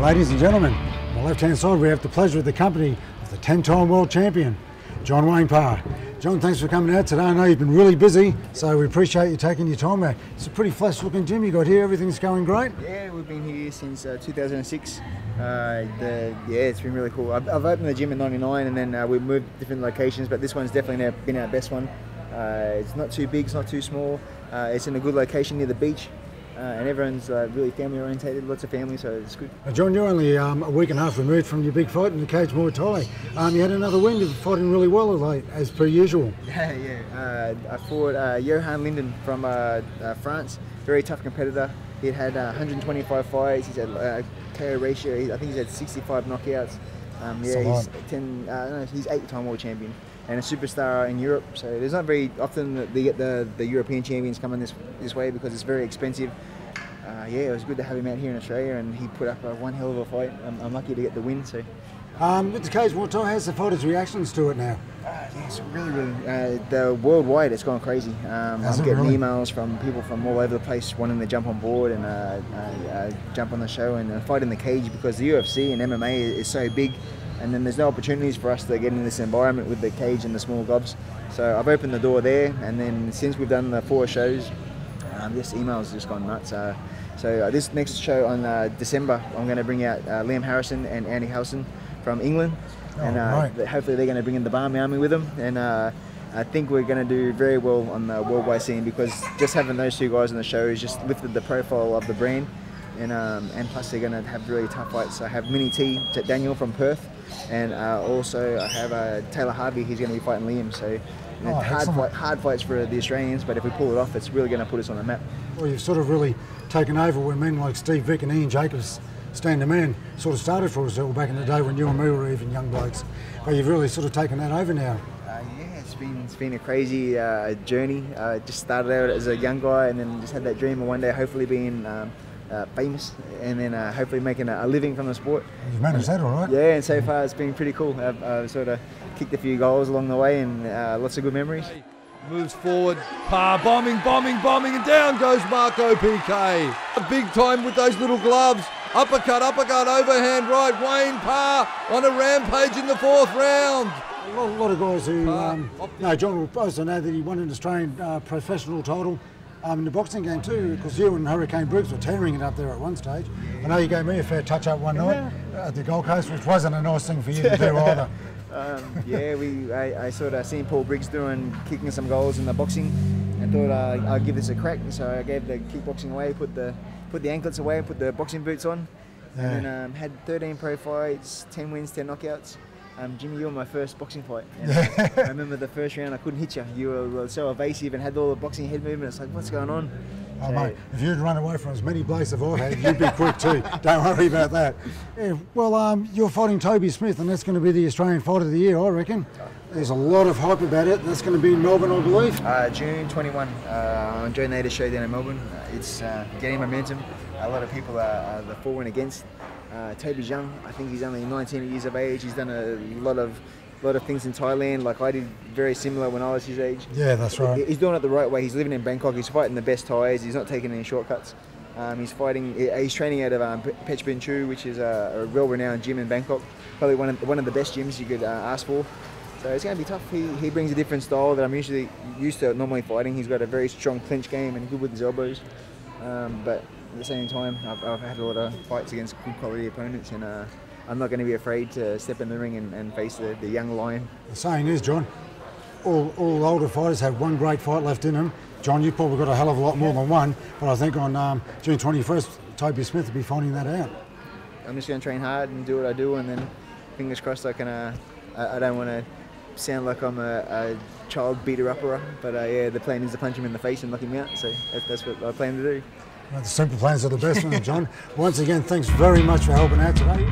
Ladies and gentlemen, on the left-hand side we have the pleasure of the company of the 10-time world champion, John Wayne Parr. John, thanks for coming out today. I know you've been really busy, so we appreciate you taking your time out. It's a pretty flash-looking gym you got here. Everything's going great? Yeah, we've been here since 2006. Yeah, it's been really cool. I've opened the gym in '99 and then we've moved to different locations, but this one's definitely been our best one. It's not too big, it's not too small. It's in a good location near the beach. And everyone's really family orientated, lots of family, so it's good. John, you're only a week and a half removed from your big fight in the cage Muay Thai. You had another win, you're fighting really well late, as per usual. Yeah. I fought Johan Linden from France, very tough competitor. He'd had 125 fights, he's had KO ratio, I think he's had 65 knockouts. He's 8-time world champion and a superstar in Europe, so there's not very often that they get the European champions coming this way because it's very expensive. Yeah, it was good to have him out here in Australia, and he put up one hell of a fight. I'm lucky to get the win. So, with the cage Muay Thai, how's the fighters' reactions to it now? Yes, really. Worldwide, it's gone crazy. I'm getting emails from people from all over the place wanting to jump on board and jump on the show and fight in the cage, because the UFC and MMA is so big, and then there's no opportunities for us to get in this environment with the cage and the small gloves. So I've opened the door there, and then since we've done the 4 shows, this email's just gone nuts. So this next show on December, I'm going to bring out Liam Harrison and Andy Howson from England, hopefully they're going to bring in the Barmy Army with them, and I think we're going to do very well on the worldwide scene, because just having those 2 guys on the show has just lifted the profile of the brand, and plus they're going to have really tough fights. So I have Minnie T, Daniel from Perth, and also I have Taylor Harvey, he's going to be fighting Liam. So hard fights for the Australians, but if we pull it off, it's really going to put us on the map. Well, you've sort of really taken over when men like Steve Vick and Ian Jacobs, Stand the Man, sort of started for us all back in the day when you and me were even young blokes. But you've really sort of taken that over now. Yeah, it's been a crazy journey. Just started out as a young guy, and then just had that dream of one day hopefully being famous, and then hopefully making a living from the sport. You've managed that all right. Yeah, and so far it's been pretty cool. I've sort of kicked a few goals along the way, and lots of good memories. Moves forward, Parr bombing, and down goes Marco PK. Big time with those little gloves. Uppercut, overhand right. Wayne Parr on a rampage in the 4th round. A lot of guys who, John will also know that he won an Australian professional title in the boxing game too, because you and Hurricane Briggs were tearing it up there at one stage. I know you gave me a fair touch-up one night at the Gold Coast, which wasn't a nice thing for you to do either. I sort of seen Paul Briggs kicking some goals in the boxing, and thought I'd give this a crack. So I gave the kickboxing away, put the anklets away, put the boxing boots on, and then had 13 pro fights, 10 wins, 10 knockouts. Jimmy, you were my first boxing fight. I remember the first round I couldn't hit you. You were so evasive and had all the boxing head movement. It's like, what's going on? Oh, mate, if you'd run away from as many blokes as I've had, you'd be quick too. Don't worry about that. Yeah, well, you're fighting Toby Smith, and that's going to be the Australian Fight of the Year, I reckon. There's a lot of hype about it. That's going to be in Melbourne, I believe. June 21. I'm joining the show down in Melbourne. It's getting momentum. A lot of people are the for and against. Toby's young. I think he's only 19 years of age. He's done a lot of things in Thailand, like I did, very similar when I was his age. Yeah, that's right. He's doing it the right way. He's living in Bangkok. He's fighting the best Thais. He's not taking any shortcuts. He's training out of Pech Ben Chu, which is a well-renowned gym in Bangkok. Probably one of the best gyms you could ask for. So it's going to be tough. He brings a different style that I'm usually used to normally fighting. He's got a very strong clinch game and good with his elbows. But at the same time, I've had a lot of fights against good quality opponents, and I'm not going to be afraid to step in the ring and face the young lion. The saying is, John, all older fighters have one great fight left in them. John, you've probably got a hell of a lot more than one, but I think on June 21st, Toby Smith will be finding that out. I'm just going to train hard and do what I do, and then fingers crossed I can. I don't want to sound like I'm a child beater-upper, but yeah, the plan is to punch him in the face and knock him out, so that's what I plan to do. Well, the simple plans are the best, John. Once again, thanks very much for helping out today.